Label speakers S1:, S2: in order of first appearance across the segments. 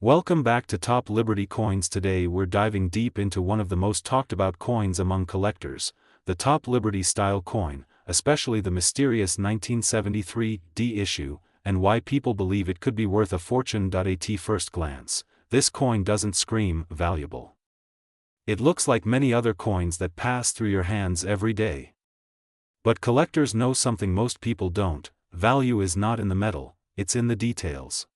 S1: Welcome back to Top Liberty Coins. Today we're diving deep into one of the most talked about coins among collectors, the Top Liberty style coin, especially the mysterious 1973 D issue, and why people believe it could be worth a fortune. At first glance, this coin doesn't scream valuable. It looks like many other coins that pass through your hands every day. But collectors know something most people don't: value is not in the metal, it's in the details.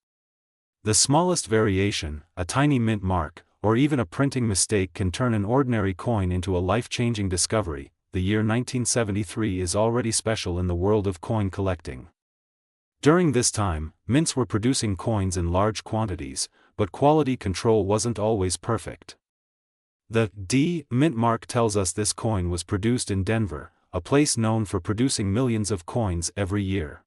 S1: The smallest variation, a tiny mint mark, or even a printing mistake can turn an ordinary coin into a life-changing discovery. The year 1973 is already special in the world of coin collecting. During this time, mints were producing coins in large quantities, but quality control wasn't always perfect. The D mint mark tells us this coin was produced in Denver, a place known for producing millions of coins every year.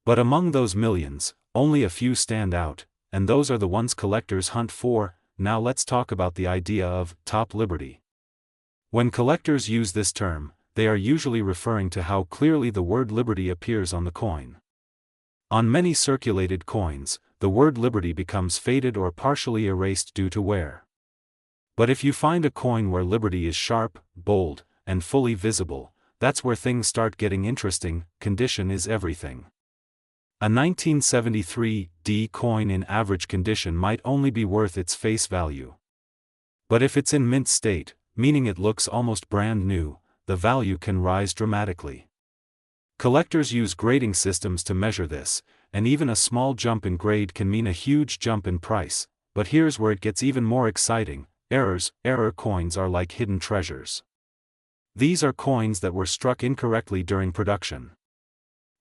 S1: But among those millions, only a few stand out, and those are the ones collectors hunt for. Now let's talk about the idea of Top Liberty. When collectors use this term, they are usually referring to how clearly the word liberty appears on the coin. On many circulated coins, the word liberty becomes faded or partially erased due to wear. But if you find a coin where liberty is sharp, bold, and fully visible, that's where things start getting interesting. Condition is everything. A 1973 D coin in average condition might only be worth its face value. But if it's in mint state, meaning it looks almost brand new, the value can rise dramatically. Collectors use grading systems to measure this, and even a small jump in grade can mean a huge jump in price. But here's where it gets even more exciting: error coins are like hidden treasures. These are coins that were struck incorrectly during production.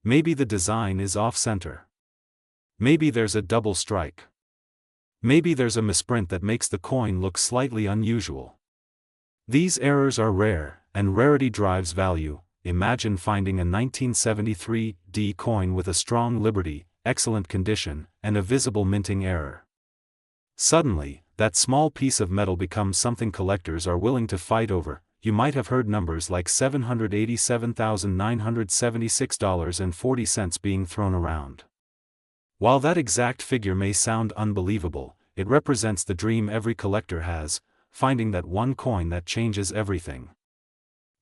S1: Maybe the design is off-center. Maybe there's a double strike. Maybe there's a misprint that makes the coin look slightly unusual. These errors are rare, and rarity drives value. Imagine finding a 1973 D coin with a strong liberty, excellent condition, and a visible minting error. Suddenly, that small piece of metal becomes something collectors are willing to fight over. You might have heard numbers like $787,976.40 being thrown around. While that exact figure may sound unbelievable, it represents the dream every collector has: finding that one coin that changes everything.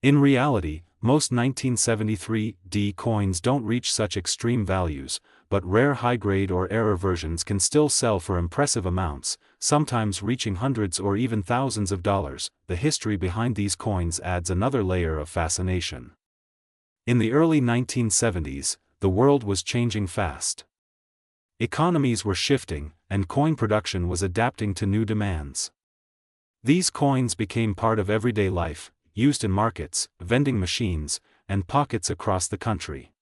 S1: In reality, most 1973 D coins don't reach such extreme values, but rare high-grade or error versions can still sell for impressive amounts, sometimes reaching hundreds or even thousands of dollars. The history behind these coins adds another layer of fascination. In the early 1970s, the world was changing fast. Economies were shifting, and coin production was adapting to new demands. These coins became part of everyday life, used in markets, vending machines, and pockets across the country.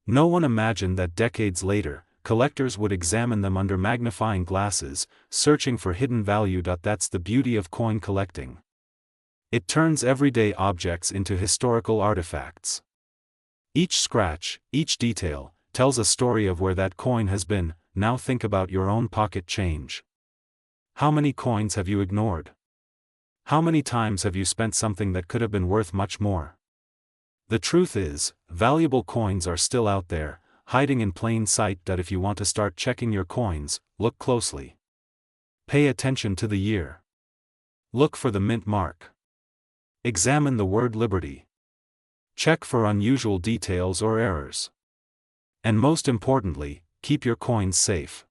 S1: No one imagined that decades later, collectors would examine them under magnifying glasses, searching for hidden value. That's the beauty of coin collecting. It turns everyday objects into historical artifacts. Each scratch, each detail, tells a story of where that coin has been. Now think about your own pocket change. How many coins have you ignored? How many times have you spent something that could have been worth much more? The truth is, valuable coins are still out there, hiding in plain sight. If you want to start checking your coins, look closely. Pay attention to the year. Look for the mint mark. Examine the word liberty. Check for unusual details or errors. And most importantly, keep your coins safe.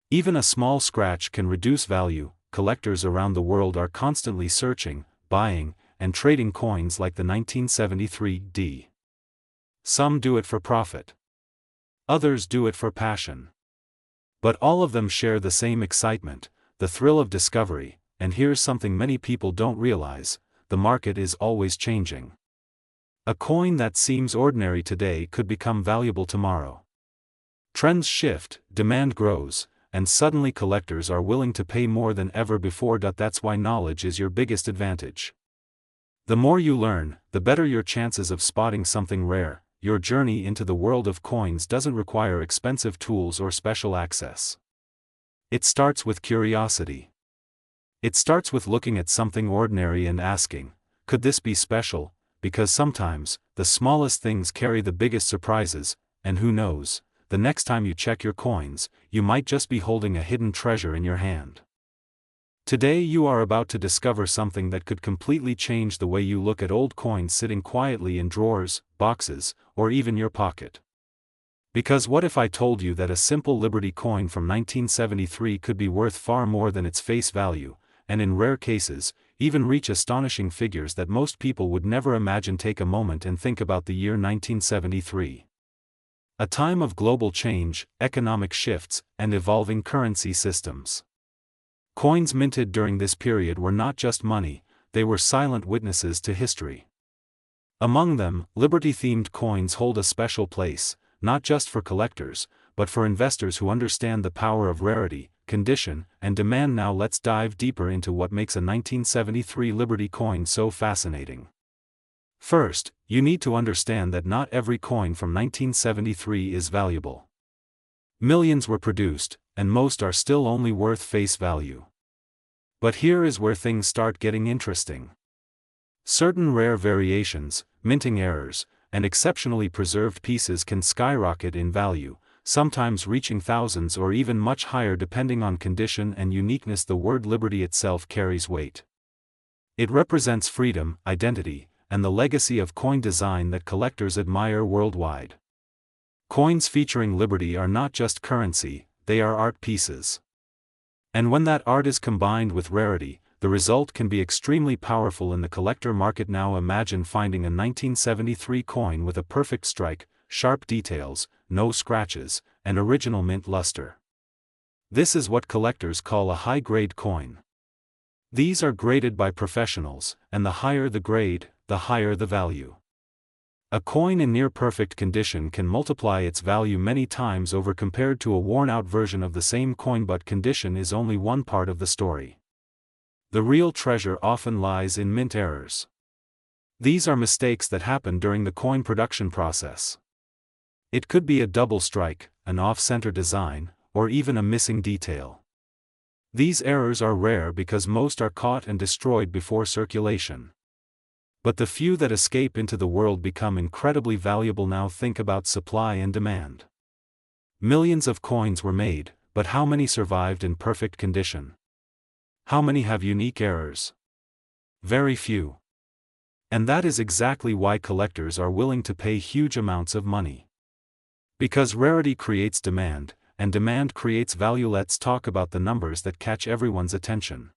S1: Even a small scratch can reduce value. Collectors around the world are constantly searching, buying, and trading coins like the 1973 D. Some do it for profit. Others do it for passion. But all of them share the same excitement, the thrill of discovery. And here's something many people don't realize: the market is always changing. A coin that seems ordinary today could become valuable tomorrow. Trends shift, demand grows, and suddenly collectors are willing to pay more than ever before. That's why knowledge is your biggest advantage. The more you learn, the better your chances of spotting something rare. Your journey into the world of coins doesn't require expensive tools or special access. It starts with curiosity. It starts with looking at something ordinary and asking, could this be special? Because sometimes, the smallest things carry the biggest surprises, and who knows, the next time you check your coins, you might just be holding a hidden treasure in your hand. Today you are about to discover something that could completely change the way you look at old coins sitting quietly in drawers, boxes, or even your pocket. Because what if I told you that a simple Liberty coin from 1973 could be worth far more than its face value, and in rare cases, even reach astonishing figures that most people would never imagine? Take a moment and think about the year 1973. A time of global change, economic shifts, and evolving currency systems. Coins minted during this period were not just money, they were silent witnesses to history. Among them, Liberty-themed coins hold a special place, not just for collectors, but for investors who understand the power of rarity, condition, and demand. Now let's dive deeper into what makes a 1973 Liberty coin so fascinating. First, you need to understand that not every coin from 1973 is valuable. Millions were produced, and most are still only worth face value. But here is where things start getting interesting. Certain rare variations, minting errors, and exceptionally preserved pieces can skyrocket in value, sometimes reaching thousands or even much higher depending on condition and uniqueness. The word Liberty itself carries weight. It represents freedom, identity, and the legacy of coin design that collectors admire worldwide. Coins featuring Liberty are not just currency, they are art pieces. And when that art is combined with rarity, the result can be extremely powerful in the collector market. Now imagine finding a 1973 coin with a perfect strike, sharp details, no scratches, and original mint luster. This is what collectors call a high-grade coin. These are graded by professionals, and the higher the grade, the higher the value. A coin in near-perfect condition can multiply its value many times over compared to a worn-out version of the same coin. But condition is only one part of the story. The real treasure often lies in mint errors. These are mistakes that happen during the coin production process. It could be a double strike, an off-center design, or even a missing detail. These errors are rare because most are caught and destroyed before circulation. But the few that escape into the world become incredibly valuable. Now think about supply and demand. Millions of coins were made, but how many survived in perfect condition? How many have unique errors? Very few. And that is exactly why collectors are willing to pay huge amounts of money. Because rarity creates demand, and demand creates value. Let's talk about the numbers that catch everyone's attention.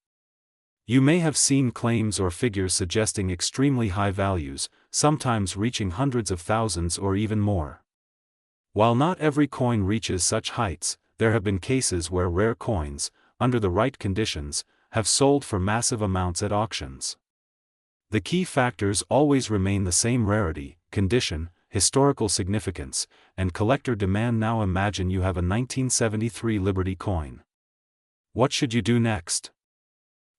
S1: You may have seen claims or figures suggesting extremely high values, sometimes reaching hundreds of thousands or even more. While not every coin reaches such heights, there have been cases where rare coins, under the right conditions, have sold for massive amounts at auctions. The key factors always remain the same: rarity, condition, historical significance, and collector demand. Now imagine you have a 1973 Liberty coin. What should you do next?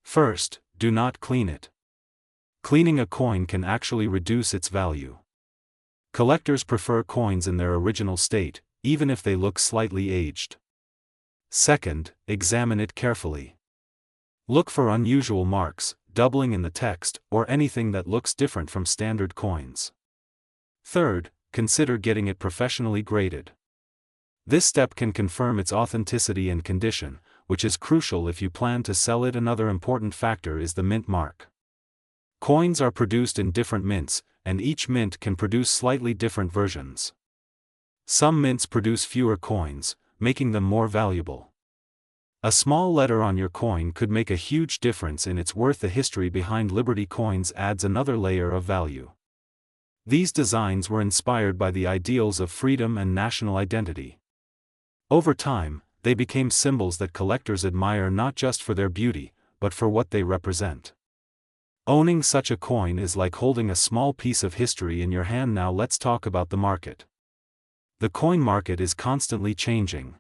S1: First, do not clean it. Cleaning a coin can actually reduce its value. Collectors prefer coins in their original state, even if they look slightly aged. Second, examine it carefully. Look for unusual marks, doubling in the text, or anything that looks different from standard coins. Third, consider getting it professionally graded. This step can confirm its authenticity and condition, which is crucial if you plan to sell it. Another important factor is the mint mark. Coins are produced in different mints, and each mint can produce slightly different versions. Some mints produce fewer coins, making them more valuable. A small letter on your coin could make a huge difference in its worth. The history behind Liberty coins adds another layer of value. These designs were inspired by the ideals of freedom and national identity. Over time, they became symbols that collectors admire not just for their beauty, but for what they represent. Owning such a coin is like holding a small piece of history in your hand. Now let's talk about the market. The coin market is constantly changing.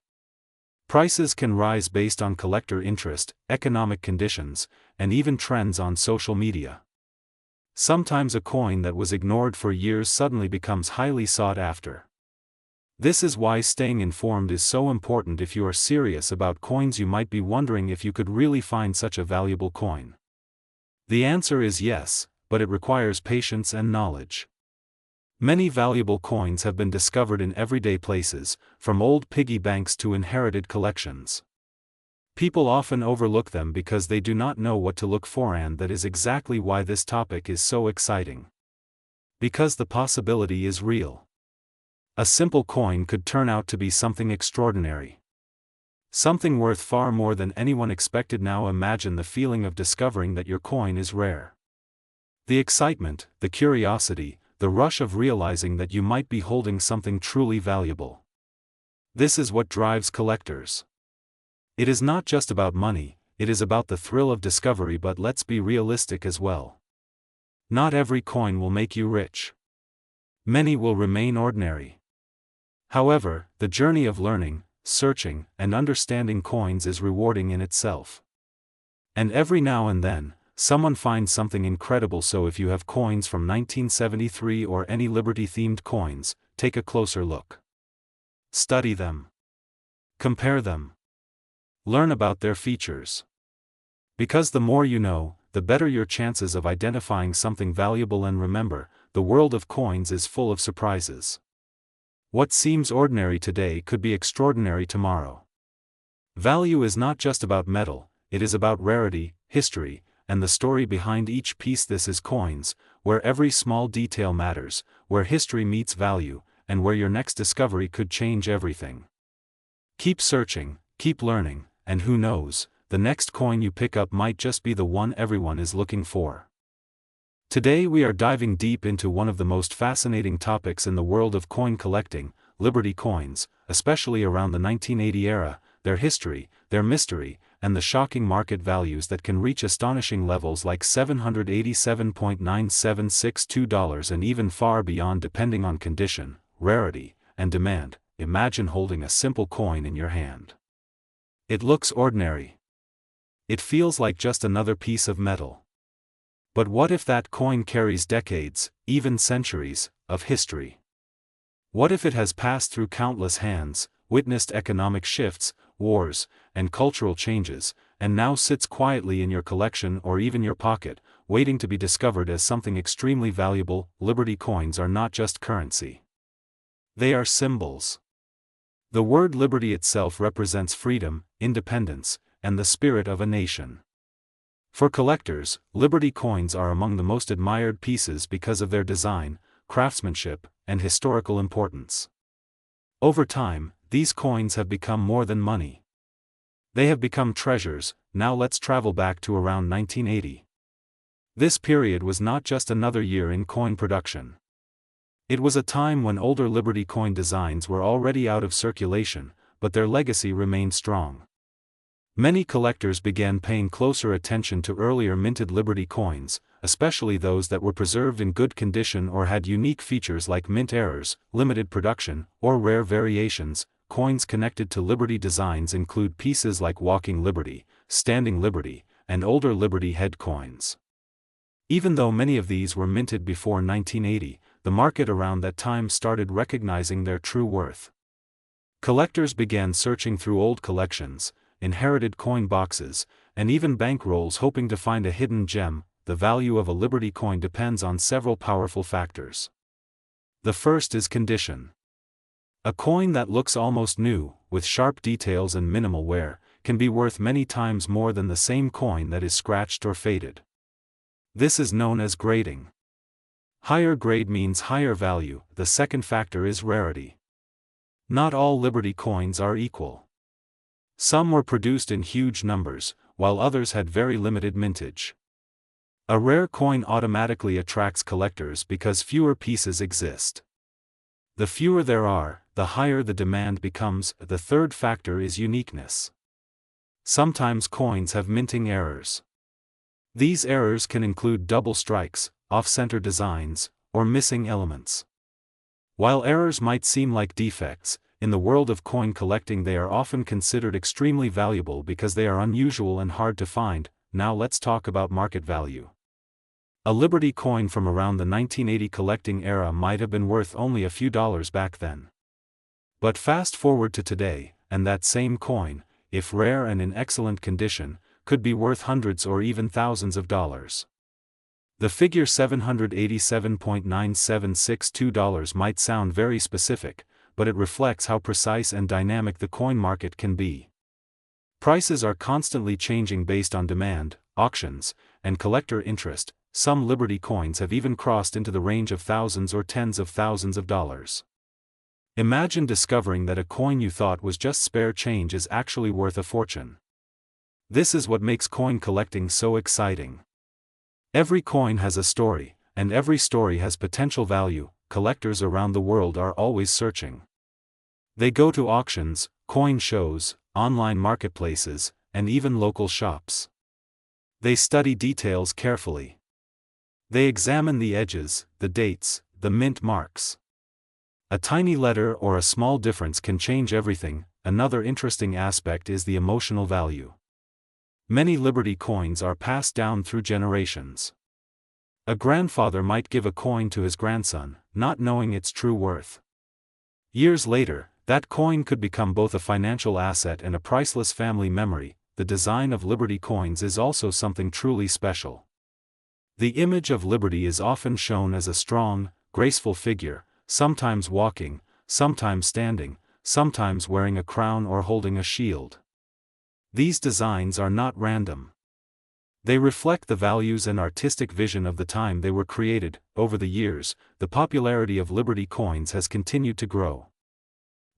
S1: Prices can rise based on collector interest, economic conditions, and even trends on social media. Sometimes a coin that was ignored for years suddenly becomes highly sought after. This is why staying informed is so important. If you are serious about coins, you might be wondering if you could really find such a valuable coin. The answer is yes, but it requires patience and knowledge. Many valuable coins have been discovered in everyday places, from old piggy banks to inherited collections. People often overlook them because they do not know what to look for, and that is exactly why this topic is so exciting. Because the possibility is real. A simple coin could turn out to be something extraordinary. Something worth far more than anyone expected. Now imagine the feeling of discovering that your coin is rare. The excitement, the curiosity, the rush of realizing that you might be holding something truly valuable. This is what drives collectors. It is not just about money, it is about the thrill of discovery. But let's be realistic as well. Not every coin will make you rich. Many will remain ordinary. However, the journey of learning, searching, and understanding coins is rewarding in itself. And every now and then, someone finds something incredible. So if you have coins from 1973 or any Liberty-themed coins, take a closer look. Study them. Compare them. Learn about their features. Because the more you know, the better your chances of identifying something valuable. And remember, the world of coins is full of surprises. What seems ordinary today could be extraordinary tomorrow. Value is not just about metal, it is about rarity, history, and the story behind each piece. This is Coins, where every small detail matters, where history meets value, and where your next discovery could change everything. Keep searching, keep learning, and who knows, the next coin you pick up might just be the one everyone is looking for. Today we are diving deep into one of the most fascinating topics in the world of coin collecting, Liberty coins, especially around the 1980 era, their history, their mystery, and the shocking market values that can reach astonishing levels like $787.9762 and even far beyond depending on condition, rarity, and demand. Imagine holding a simple coin in your hand. It looks ordinary. It feels like just another piece of metal. But what if that coin carries decades, even centuries, of history? What if it has passed through countless hands, witnessed economic shifts, wars, and cultural changes, and now sits quietly in your collection or even your pocket, waiting to be discovered as something extremely valuable? Liberty coins are not just currency. They are symbols. The word liberty itself represents freedom, independence, and the spirit of a nation. For collectors, Liberty coins are among the most admired pieces because of their design, craftsmanship, and historical importance. Over time, these coins have become more than money. They have become treasures. Now let's travel back to around 1980. This period was not just another year in coin production. It was a time when older Liberty coin designs were already out of circulation, but their legacy remained strong. Many collectors began paying closer attention to earlier minted Liberty coins, especially those that were preserved in good condition or had unique features like mint errors, limited production, or rare variations. Coins connected to Liberty designs include pieces like Walking Liberty, Standing Liberty, and older Liberty head coins. Even though many of these were minted before 1980, the market around that time started recognizing their true worth. Collectors began searching through old collections, inherited coin boxes, and even bank rolls hoping to find a hidden gem. The value of a Liberty coin depends on several powerful factors. The first is condition. A coin that looks almost new, with sharp details and minimal wear, can be worth many times more than the same coin that is scratched or faded. This is known as grading. Higher grade means higher value. The second factor is rarity. Not all Liberty coins are equal. Some were produced in huge numbers, while others had very limited mintage. A rare coin automatically attracts collectors because fewer pieces exist. The fewer there are, the higher the demand becomes. The third factor is uniqueness. Sometimes coins have minting errors. These errors can include double strikes, off-center designs, or missing elements. While errors might seem like defects, in the world of coin collecting they are often considered extremely valuable because they are unusual and hard to find. Now let's talk about market value. A Liberty coin from around the 1980 collecting era might have been worth only a few dollars back then. But fast forward to today, and that same coin, if rare and in excellent condition, could be worth hundreds or even thousands of dollars. The figure $787.9762 might sound very specific, but it reflects how precise and dynamic the coin market can be. Prices are constantly changing based on demand, auctions, and collector interest. Some Liberty coins have even crossed into the range of thousands or tens of thousands of dollars. Imagine discovering that a coin you thought was just spare change is actually worth a fortune. This is what makes coin collecting so exciting. Every coin has a story, and every story has potential value. Collectors around the world are always searching. They go to auctions, coin shows, online marketplaces, and even local shops. They study details carefully. They examine the edges, the dates, the mint marks. A tiny letter or a small difference can change everything. Another interesting aspect is the emotional value. Many Liberty coins are passed down through generations. A grandfather might give a coin to his grandson, not knowing its true worth. Years later, that coin could become both a financial asset and a priceless family memory. The design of Liberty coins is also something truly special. The image of Liberty is often shown as a strong, graceful figure, sometimes walking, sometimes standing, sometimes wearing a crown or holding a shield. These designs are not random. They reflect the values and artistic vision of the time they were created. Over the years, the popularity of Liberty coins has continued to grow.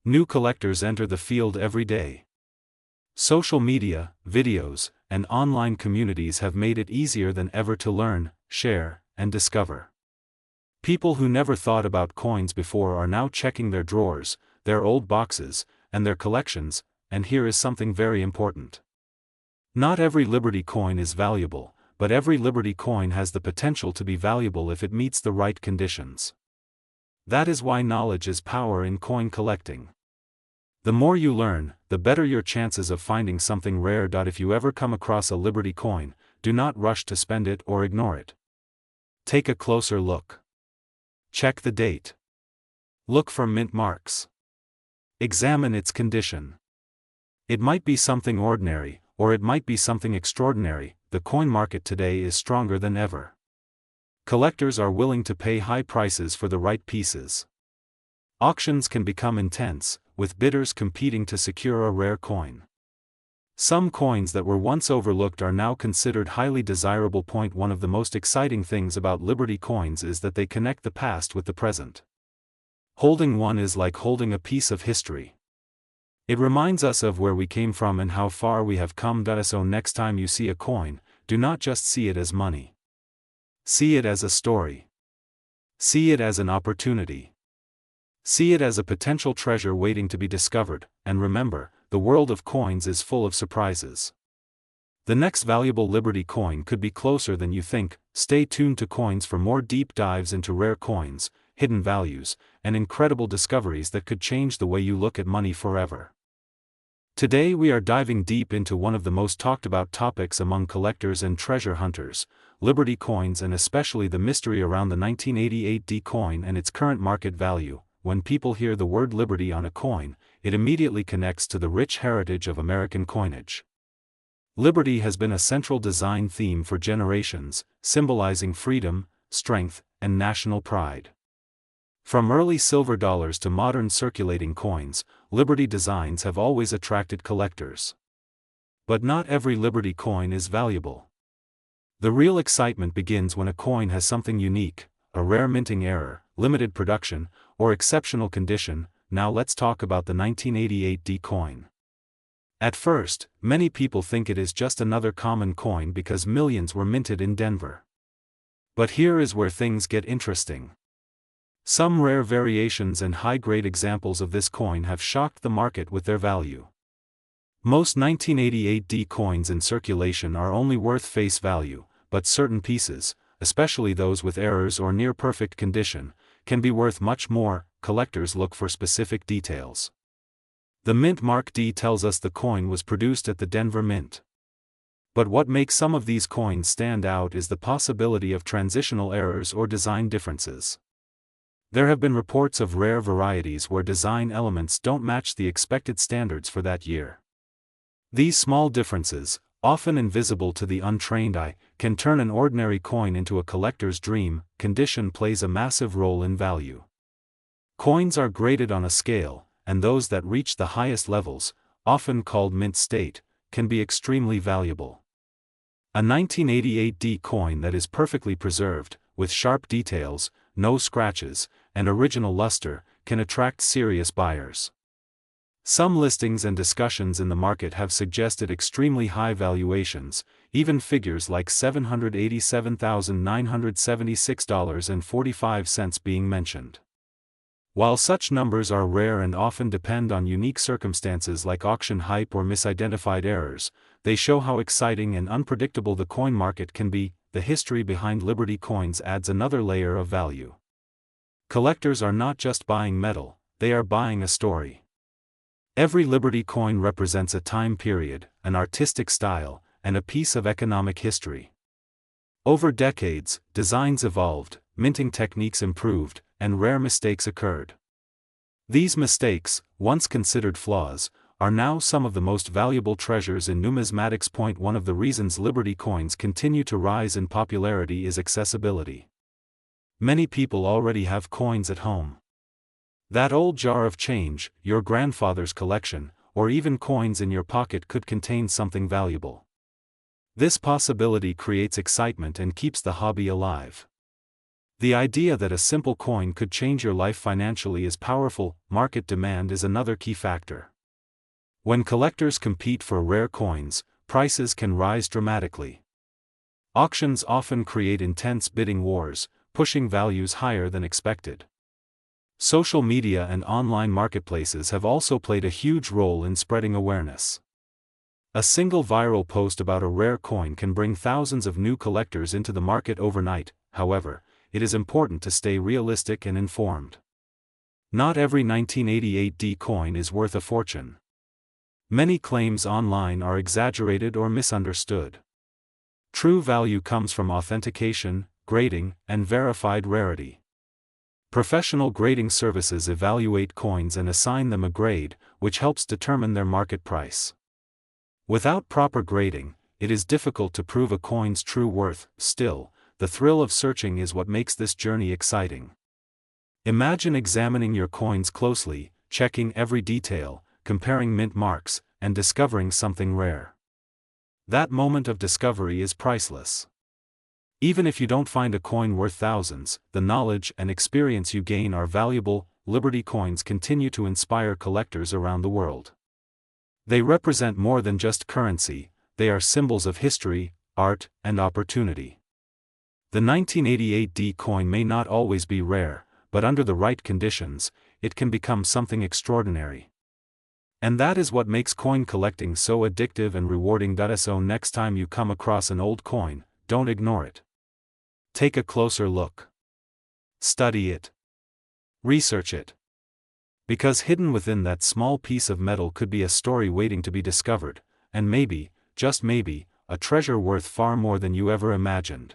S1: New collectors enter the field every day. Social media, videos, and online communities have made it easier than ever to learn, share, and discover. People who never thought about coins before are now checking their drawers, their old boxes, and their collections. And here is something very important. Not every Liberty coin is valuable, but every Liberty coin has the potential to be valuable if it meets the right conditions. That is why knowledge is power in coin collecting. The more you learn, the better your chances of finding something rare. If you ever come across a Liberty coin, do not rush to spend it or ignore it. Take a closer look. Check the date. Look for mint marks. Examine its condition. It might be something ordinary, or it might be something extraordinary. The coin market today is stronger than ever. Collectors are willing to pay high prices for the right pieces. Auctions can become intense, with bidders competing to secure a rare coin. Some coins that were once overlooked are now considered highly desirable. One of the most exciting things about Liberty coins is that they connect the past with the present. Holding one is like holding a piece of history. It reminds us of where we came from and how far we have come. So next time you see a coin, do not just see it as money. See it as a story. See it as an opportunity. See it as a potential treasure waiting to be discovered. And remember, the world of coins is full of surprises. The next valuable Liberty coin could be closer than you think. Stay tuned to Coins for more deep dives into rare coins, hidden values, and incredible discoveries that could change the way you look at money forever. Today we are diving deep into one of the most talked about topics among collectors and treasure hunters, Liberty coins, and especially the mystery around the 1988 D coin and its current market value. When people hear the word Liberty on a coin, it immediately connects to the rich heritage of American coinage. Liberty has been a central design theme for generations, symbolizing freedom, strength, and national pride. From early silver dollars to modern circulating coins, Liberty designs have always attracted collectors. But not every Liberty coin is valuable. The real excitement begins when a coin has something unique, a rare minting error, limited production, or exceptional condition. Now let's talk about the 1988 D coin. At first, many people think it is just another common coin because millions were minted in Denver. But here is where things get interesting. Some rare variations and high-grade examples of this coin have shocked the market with their value. Most 1988 D coins in circulation are only worth face value, but certain pieces, especially those with errors or near-perfect condition, can be worth much more. Collectors look for specific details. The mint mark D tells us the coin was produced at the Denver Mint. But what makes some of these coins stand out is the possibility of transitional errors or design differences. There have been reports of rare varieties where design elements don't match the expected standards for that year. These small differences, often invisible to the untrained eye, can turn an ordinary coin into a collector's dream. Condition plays a massive role in value. Coins are graded on a scale, and those that reach the highest levels, often called mint state, can be extremely valuable. A 1988D coin that is perfectly preserved, with sharp details, no scratches, and original luster, can attract serious buyers. Some listings and discussions in the market have suggested extremely high valuations, even figures like $787,976.45 being mentioned. While such numbers are rare and often depend on unique circumstances like auction hype or misidentified errors, they show how exciting and unpredictable the coin market can be. The history behind Liberty coins adds another layer of value. Collectors are not just buying metal, they are buying a story. Every Liberty coin represents a time period, an artistic style, and a piece of economic history. Over decades, designs evolved, minting techniques improved, and rare mistakes occurred. These mistakes, once considered flaws, are now some of the most valuable treasures in numismatics. One of the reasons Liberty coins continue to rise in popularity is accessibility. Many people already have coins at home. That old jar of change, your grandfather's collection, or even coins in your pocket could contain something valuable. This possibility creates excitement and keeps the hobby alive. The idea that a simple coin could change your life financially is powerful. Market demand is another key factor. When collectors compete for rare coins, prices can rise dramatically. Auctions often create intense bidding wars, pushing values higher than expected. Social media and online marketplaces have also played a huge role in spreading awareness. A single viral post about a rare coin can bring thousands of new collectors into the market overnight. However, it is important to stay realistic and informed. Not every 1988D coin is worth a fortune. Many claims online are exaggerated or misunderstood. True value comes from authentication, grading, and verified rarity. Professional grading services evaluate coins and assign them a grade, which helps determine their market price. Without proper grading, it is difficult to prove a coin's true worth. Still, the thrill of searching is what makes this journey exciting. Imagine examining your coins closely, checking every detail, comparing mint marks, and discovering something rare. That moment of discovery is priceless. Even if you don't find a coin worth thousands, the knowledge and experience you gain are valuable. Liberty coins continue to inspire collectors around the world. They represent more than just currency, they are symbols of history, art, and opportunity. The 1988D coin may not always be rare, but under the right conditions, it can become something extraordinary. And that is what makes coin collecting so addictive and rewarding. So next time you come across an old coin, don't ignore it. Take a closer look. Study it. Research it. Because hidden within that small piece of metal could be a story waiting to be discovered, and maybe, just maybe, a treasure worth far more than you ever imagined.